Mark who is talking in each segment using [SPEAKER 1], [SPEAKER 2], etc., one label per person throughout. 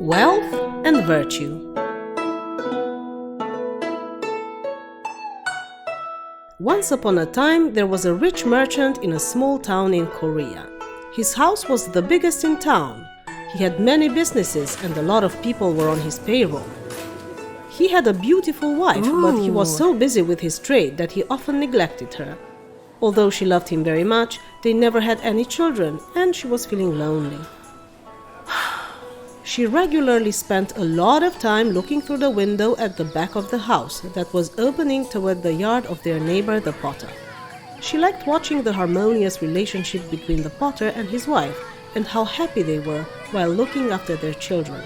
[SPEAKER 1] Wealth and Virtue. Once upon a time, there was a rich merchant in a small town in Korea. His house was the biggest in town. He had many businesses and a lot of people were on his payroll. He had a beautiful wife, but he was so busy with his trade that he often neglected her. Although she loved him very much, they never had any children and she was feeling lonely. She regularly spent a lot of time looking through the window at the back of the house that was opening toward the yard of their neighbor, the potter. She liked watching the harmonious relationship between the potter and his wife and how happy they were while looking after their children.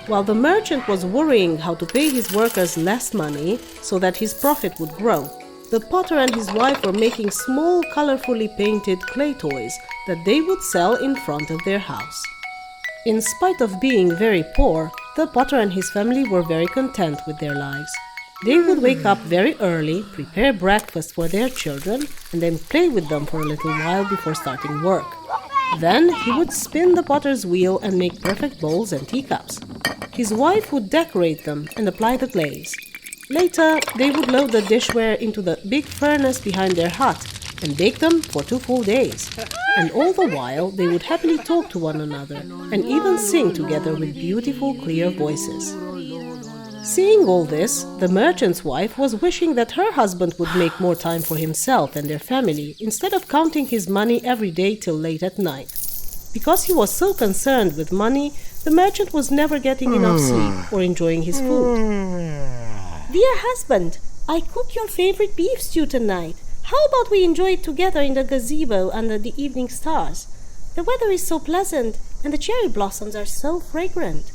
[SPEAKER 1] While the merchant was worrying how to pay his workers less money so that his profit would grow, the potter and his wife were making small, colorfully painted clay toys that they would sell in front of their house. In spite of being very poor, the potter and his family were very content with their lives. They would wake up very early, prepare breakfast for their children, and then play with them for a little while before starting work. Then he would spin the potter's wheel and make perfect bowls and teacups. His wife would decorate them and apply the glaze. Later, they would load the dishware into the big furnace behind their hut and bake them for 2 full days. And all the while, they would happily talk to one another and even sing together with beautiful, clear voices. Seeing all this, the merchant's wife was wishing that her husband would make more time for himself and their family instead of counting his money every day till late at night. Because he was so concerned with money, the merchant was never getting enough sleep or enjoying his food.
[SPEAKER 2] Dear husband, I cooked your favorite beef stew tonight. How about we enjoy it together in the gazebo under the evening stars? The weather is so pleasant and the cherry blossoms are so fragrant.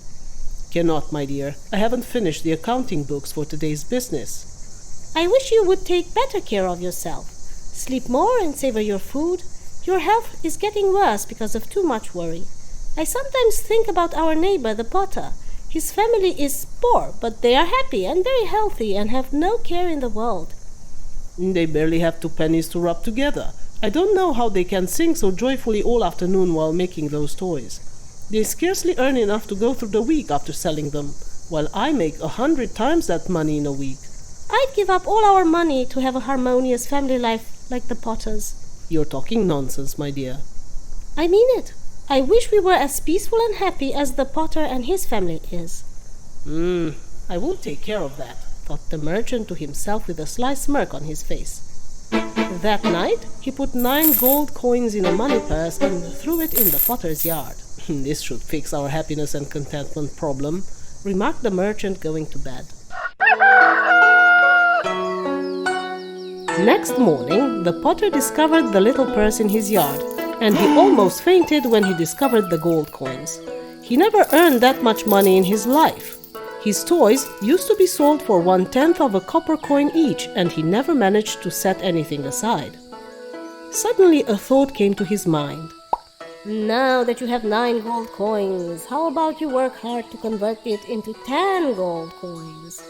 [SPEAKER 3] Cannot, my dear. I haven't finished the accounting books for today's business.
[SPEAKER 2] I wish you would take better care of yourself. Sleep more and savor your food. Your health is getting worse because of too much worry. I sometimes think about our neighbor, the potter. His family is poor, but they are happy and very healthy and have no care in the world.
[SPEAKER 3] They barely have 2 pennies to rub together. I don't know how they can sing so joyfully all afternoon while making those toys. They scarcely earn enough to go through the week after selling them, while I make 100 times that money in a week.
[SPEAKER 2] I'd give up all our money to have a harmonious family life like the potters.
[SPEAKER 3] You're talking nonsense, my dear.
[SPEAKER 2] I mean it. I wish we were as peaceful and happy as the potter and his family is.
[SPEAKER 3] I won't take care of that, thought the merchant to himself with a sly smirk on his face. That night, he put 9 gold coins in a money purse and threw it in the potter's yard. This should fix our happiness and contentment problem, remarked the merchant going to bed. Next morning, the potter discovered the little purse in his yard, and he almost fainted when he discovered the gold coins. He never earned that much money in his life. His toys used to be sold for 1/10 of a copper coin each, and he never managed to set anything aside. Suddenly a thought came to his mind.
[SPEAKER 2] Now that you have 9 gold coins, how about you work hard to convert it into 10 gold coins?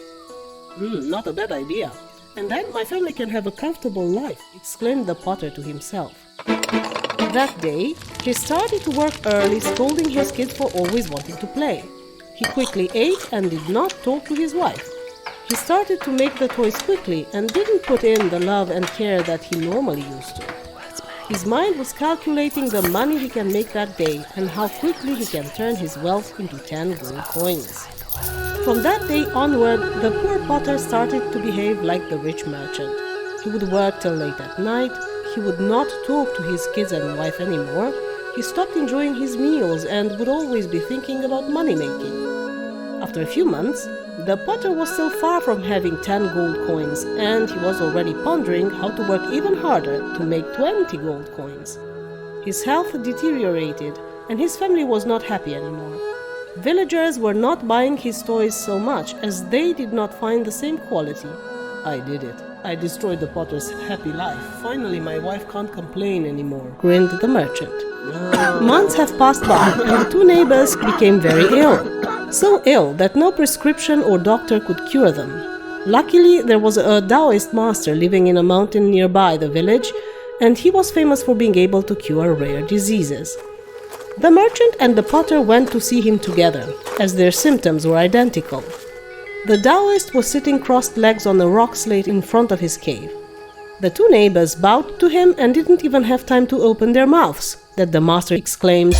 [SPEAKER 3] Not a bad idea. And then my family can have a comfortable life, exclaimed the potter to himself. That day, he started to work early, scolding his kids for always wanting to play. He quickly ate and did not talk to his wife. He started to make the toys quickly and didn't put in the love and care that he normally used to. His mind was calculating the money he can make that day and how quickly he can turn his wealth into 10 gold coins. From that day onward, the poor potter started to behave like the rich merchant. He would work till late at night. He would not talk to his kids and wife anymore. He stopped enjoying his meals and would always be thinking about money making. After a few months, the potter was still far from having 10 gold coins, and he was already pondering how to work even harder to make 20 gold coins. His health deteriorated, and his family was not happy anymore. Villagers were not buying his toys so much as they did not find the same quality. I did it. I destroyed the potter's happy life. Finally, my wife can't complain anymore, grinned the merchant. Months have passed by, and the 2 neighbors became very ill. So ill that no prescription or doctor could cure them. Luckily, there was a Taoist master living in a mountain nearby the village, and he was famous for being able to cure rare diseases.
[SPEAKER 1] The merchant and the potter went to see him together, as their symptoms were identical. The Taoist was sitting crossed legs on a rock slate in front of his cave. The two neighbors bowed to him and didn't even have time to open their mouths, that the master exclaimed,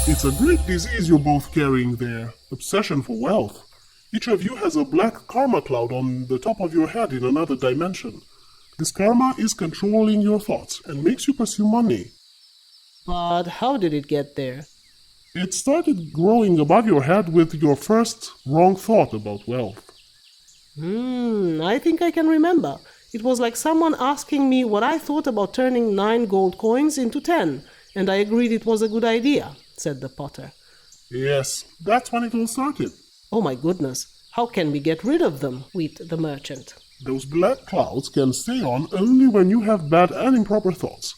[SPEAKER 4] "It's a great disease you're both carrying there, obsession for wealth. Each of you has a black karma cloud on the top of your head in another dimension. This karma is controlling your thoughts and makes you pursue money.
[SPEAKER 1] But how did it get there?
[SPEAKER 4] It started growing above your head with your first wrong thought about wealth.
[SPEAKER 1] I think I can remember. It was like someone asking me what I thought about turning 9 gold coins into 10, and I agreed it was a good idea," said the potter.
[SPEAKER 4] Yes, that's when it all started.
[SPEAKER 1] "Oh my goodness, how can we get rid of them?" wept the merchant.
[SPEAKER 4] Those black clouds can stay on only when you have bad and improper thoughts.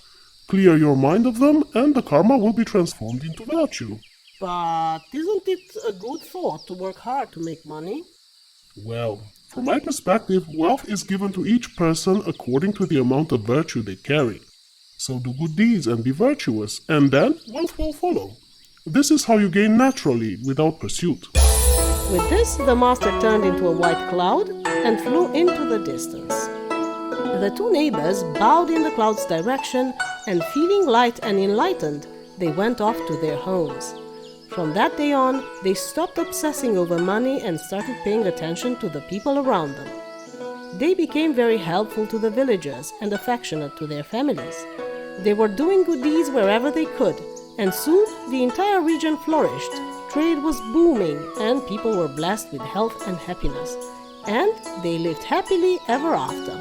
[SPEAKER 4] Clear your mind of them, and the karma will be transformed into virtue.
[SPEAKER 1] But isn't it a good thought to work hard to make money?
[SPEAKER 4] Well, from my perspective, wealth is given to each person according to the amount of virtue they carry. So do good deeds and be virtuous, and then wealth will follow. This is how you gain naturally, without pursuit.
[SPEAKER 1] With this, the master turned into a white cloud and flew into the distance. The two neighbors bowed in the cloud's direction, and feeling light and enlightened, they went off to their homes. From that day on, they stopped obsessing over money and started paying attention to the people around them. They became very helpful to the villagers and affectionate to their families. They were doing good deeds wherever they could, and soon the entire region flourished. Trade was booming, and people were blessed with health and happiness. And they lived happily ever after.